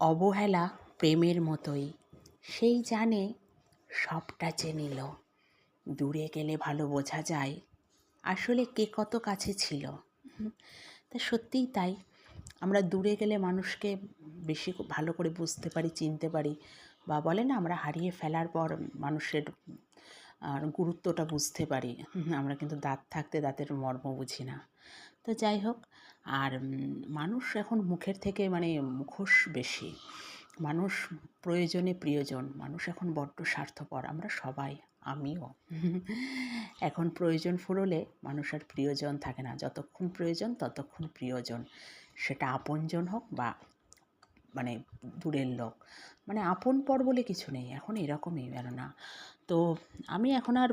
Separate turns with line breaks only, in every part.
অবহেলা প্রেমের মতোই, সেই জানে সবটা চিনিল। দূরে গেলে ভালো বোঝা যায় আসলে কে কত কাছে ছিল। তা সত্যিই তাই, আমরা দূরে গেলে মানুষকে বেশি ভালো করে বুঝতে পারি, চিনতে পারি, বা বলে না আমরা হারিয়ে ফেলার পর মানুষের গুরুত্বটা বুঝতে পারি। আমরা কিন্তু দাঁত থাকতে দাঁতের মর্ম বুঝি না। তো যাই হোক, আর মানুষ এখন মুখের থেকে মানে মুখোশ বেশি। মানুষ প্রয়োজনে প্রিয়জন, মানুষ এখন বড্ড স্বার্থপর, আমরা সবাই, আমিও। এখন প্রয়োজন ফুরোলে মানুষ আর প্রিয়জন থাকে না, যতক্ষণ প্রয়োজন ততক্ষণ প্রিয়জন, সেটা আপনজন হোক বা মানে দূরের লোক। মানে আপন পর বলে কিছু নেই, এখন এরকমই না। তো আমি এখন আর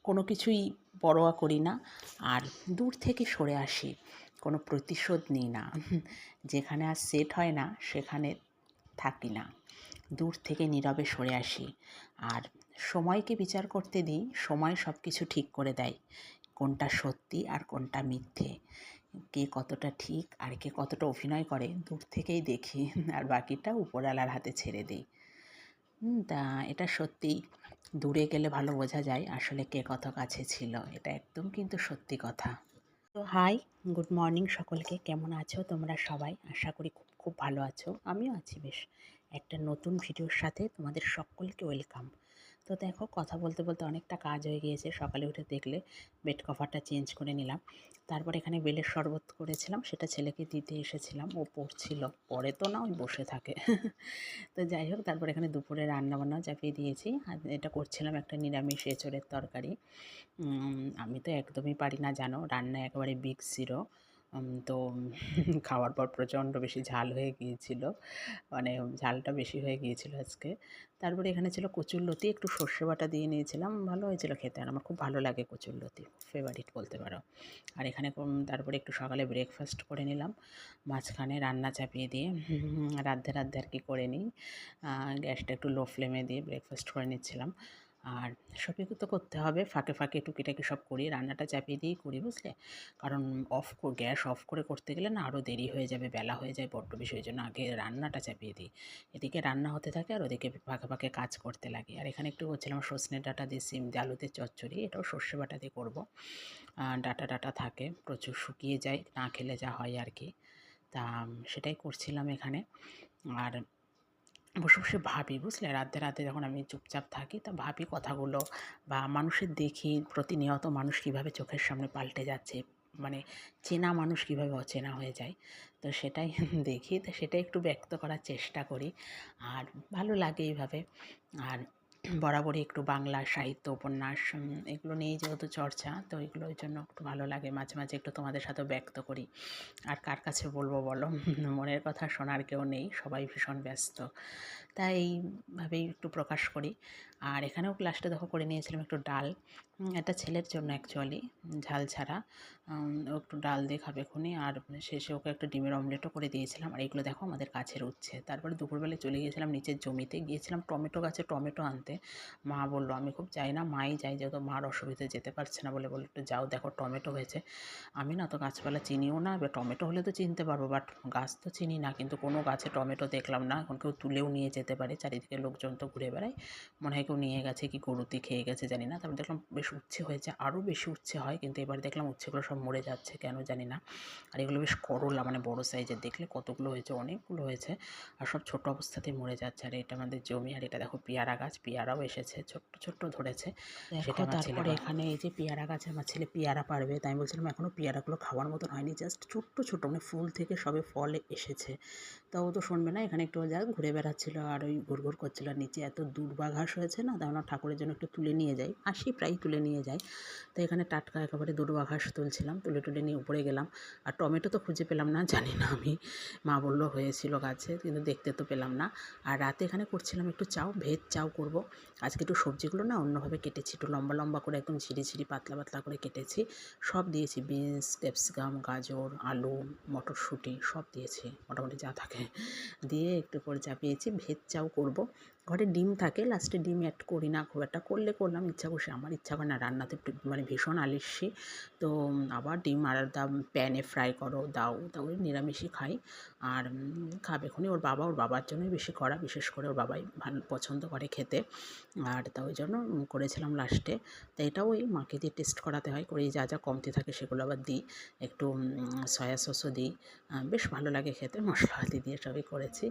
কোনো কিছুই পরোয়া করি না, আর দূর থেকে সরে আসি, কোনো প্রতিশোধ নিই না। যেখানে আর সেট হয় না সেখানে থাকি না, দূর থেকে নীরবে সরে আসি। আর সময়কে বিচার করতে দিই, সময় সব কিছু ঠিক করে দেয়, কোনটা সত্যি আর কোনটা মিথ্যে, কে কতটা ঠিক আর কে কতটা অভিনয় করে দূর থেকেই দেখি, আর বাকিটা উপরওয়ালার হাতে ছেড়ে দিই। তা এটা সত্যিই, দূরে গেলে ভালো বোঝা যায় আসলে কে কত কাছে ছিল, এটা একদম কিন্তু সত্যি কথা। তো হাই, গুড মর্নিং সকলকে, কেমন আছো তোমরা সবাই? আশা করি খুব খুব ভালো আছো, আমিও আছি বেশ। একটা নতুন ভিডিওর সাথে তোমাদের সকলকে ওয়েলকাম। তো দেখো, কথা বলতে বলতে অনেকটা কাজ হয়ে গিয়েছে। সকালে উঠে দেখলে বেড কভারটা চেঞ্জ করে নিলাম, তারপর এখানে বেলের শরবত করেছিলাম, সেটা ছেলেকে দিতে এসেছিলাম, ও পড়ছিল, পড়ে তো না, ওই বসে থাকে। তো যাই হোক, তারপর এখানে দুপুরে রান্নাবান্নাও চাপিয়ে দিয়েছি, আর এটা করছিলাম একটা নিরামিষ এঁচোড়ের তরকারি। আমি তো একদমই পারি না জানো, রান্না একেবারে বিগ জিরো। তো খাওয়ার পর প্রচণ্ড বেশি ঝাল হয়ে গিয়েছিল, মানে ঝালটা বেশি হয়ে গিয়েছিল আজকে। তারপরে এখানে ছিল কচুরলতি, একটু সর্ষে বাটা দিয়ে নিয়েছিলাম, ভালো হয়েছিল খেতে, আর আমার খুব ভালো লাগে কচুরলতি, ফেভারিট বলতে পারো। আর এখানে তারপরে একটু সকালে ব্রেকফাস্ট করে নিলাম, মাঝখানে রান্না চাপিয়ে দিয়ে রাধ্যে রাধ্যে আর কি করে নিই, গ্যাসটা একটু লো ফ্লেমে দিয়ে ব্রেকফাস্ট করে নিচ্ছিলাম। আর সবই তো করতে হবে, ফাঁকে ফাঁকে টুকিটাকি সব করি, রান্নাটা চাপিয়ে দিয়েই করি, বুঝলে? কারণ গ্যাস অফ করে করতে গেলে না আরও দেরি হয়ে যাবে, বেলা হয়ে যায় বড্ড বেশি, ওই জন্য আগে রান্নাটা চাপিয়ে দিই। এদিকে রান্না হতে থাকে আর ওদিকে ফাঁকে ফাঁকে কাজ করতে লাগে। আর এখানে একটু করছিলাম সজনে ডাঁটা দিয়ে সিম দিয়ে আলুতে চচ্চড়ি, এটাও সর্ষে বাটা দিয়ে করবো। ডাঁটা ডাঁটা থাকে প্রচুর, শুকিয়ে যায়, না খেলে যা হয় আর কি। তা সেটাই করছিলাম এখানে। আর বসে বসে ভাবি, বুঝলে, রাতে রাতে যখন আমি চুপচাপ থাকি তা ভাবি কথাগুলো, বা মানুষের দেখি প্রতিনিয়ত মানুষ কীভাবে চোখের সামনে পাল্টে যাচ্ছে, মানে চেনা মানুষ কীভাবে অচেনা হয়ে যায়, তো সেটাই দেখি, তো সেটাই একটু ব্যক্ত করার চেষ্টা করি। আর ভালো লাগে এইভাবে। আর বরাবরই একটু বাংলা সাহিত্য, উপন্যাস, এগুলো নিয়েই যেহেতু চর্চা, তো এগুলোর জন্য একটু ভালো লাগে, মাঝে মাঝে একটু তোমাদের সাথেও ব্যক্ত করি। আর কার কাছে বলবো বলো, মনের কথা শোনার কেউ নেই, সবাই ভীষণ ব্যস্ত, তাই এইভাবেই একটু প্রকাশ করি। আর এখানেও লাস্টে দেখো করে নিয়েছিলাম একটু ডাল, এটা ছেলের জন্য অ্যাকচুয়ালি, ঝাল ছাড়া। ও একটু ডাল দিয়ে খাবে খুনি, আর শেষে ওকে একটা ডিমের অমলেটও করে দিয়েছিলাম। আর এগুলো দেখো আমাদের গাছের উচ্ছে। তারপরে দুপুরবেলায় চলে গিয়েছিলাম নিচের জমিতে, গিয়েছিলাম টমেটো গাছে টমেটো আনতে। মা বললো, আমি খুব যাই না, মাই যাই, যেহেতু মার অসুবিধে, যেতে পারছে না বলে বললো একটু যাও, দেখো টমেটো হয়েছে। আমি না তো গাছপালা চিনিও না, এবার টমেটো হলে তো চিনতে পারবো, বাট গাছ তো চিনি না, কিন্তু কোনো গাছে টমেটো দেখলাম না। এখন কেউ তুলেও নিয়ে যেতে পারে, চারিদিকে লোকজন তো ঘুরে বেড়ায়, মনে হয় কেউ নিয়ে গেছে কি গরুতে খেয়ে গেছে জানি না। তারপর দেখলাম বেশ উচ্ছে হয়েছে, আরও বেশি উচ্ছে হয়, কিন্তু এবার দেখলাম উচ্ছেগুলো সব মরে যাচ্ছে কেন জানি না। আর এগুলো বেশ করলা, মানে বড় সাইজের, দেখলে কতগুলো হয়েছে, অনেকগুলো হয়েছে, আর সব ছোটো অবস্থাতেই মরে যাচ্ছে। আর এটা আমাদের জমি, আর এটা দেখো পেয়ারা গাছ, পেয়ারাও এসেছে, ছোট্ট ছোট্ট ধরেছে। সেটা আমার ছেলে, তারপরে এখানে এই যে পেয়ারা গাছে আমার ছেলে পেয়ারা পারবে, তাই আমি বলছিলাম এখনও পেয়ারাগুলো খাওয়ার মতন হয়নি, জাস্ট ছোট্ট ছোটো, মানে ফুল থেকে সবে ফলে এসেছে। তা ও তো শুনবে না, এখানে একটু যা ঘুরে বেড়াচ্ছিলো আর ওই ঘুরঘুর করছিল। নিচে এত দূর্বা ঘাস হয়েছে না, তাই আমরা ঠাকুরের জন্য একটু তুলে নিয়ে যাই, আসি প্রায় তুলে নিয়ে যাই। তো এখানে টাটকা একেবারে দূর্বা ঘাস তুলছিলাম, তুলে তুলে নিয়ে উপরে গেলাম। আর টমেটো তো খুঁজে পেলাম না, জানি না আমি, মা বললো হয়েছিল গাছে, কিন্তু দেখতে তো পেলাম না। আর রাতে এখানে করছিলাম একটু চাউ, ভেজ চাউ করব। আজকে একটু সবজিগুলো না অন্যভাবে কেটেছি, একটু লম্বা লম্বা করে, একদম ঝিরি ঝিরি পাতলা পাতলা করে কেটেছি, সব দিয়েছি, বিনস, ক্যাপসিকাম, গাজর, আলু, মটরশুঁটি সব দিয়েছি, মোটামুটি যা থাকে দিয়ে একটু করে চাপিয়েছি, ভেজ চাউ করব। ঘরে ডিম থাকে, লাস্টে ডিম অ্যাড করি না খুব একটা, করলে করলাম ইচ্ছা করছে, আমার ইচ্ছা করে হবে না, রান্নাতে একটু মানে ভীষণ আলস্যি। তো আবার ডিম আলাদা প্যানে ফ্রাই করো, দাও, তা ওই নিরামিষই খাই। আর খাবে খুনি ওর বাবার জন্যই বেশি করা, বিশেষ করে ওর বাবাই ভালো পছন্দ করে খেতে। আর তা ওই জন্য করেছিলাম লাস্টে। তো এটাও ওই মাকে দিয়ে টেস্ট করাতে হয়, করি যা যা কমতি থাকে সেগুলো আবার দিই, একটু সয়া সসও দিই। বেশ ভালো লাগে খেতে, মশলাপাতি দিয়ে সবই করেছি।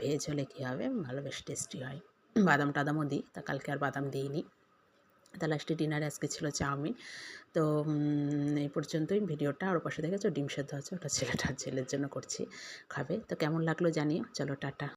ভেজ হলে কী হবে, ভালো বেশ টেস্টি হয়। বাদাম টাদামও দিই, তা কালকে আর বাদাম দিইনি। তা লাস্টে ডিনারে আজকে ছিল চাউমিন। তো এই পর্যন্তই ভিডিওটা। আর ওপাশে দেখেছো ডিম সেদ্ধ আছে, ওটা ছেলের জন্য করছি, খাবে। তো কেমন লাগলো জানিও। চলো টাটা।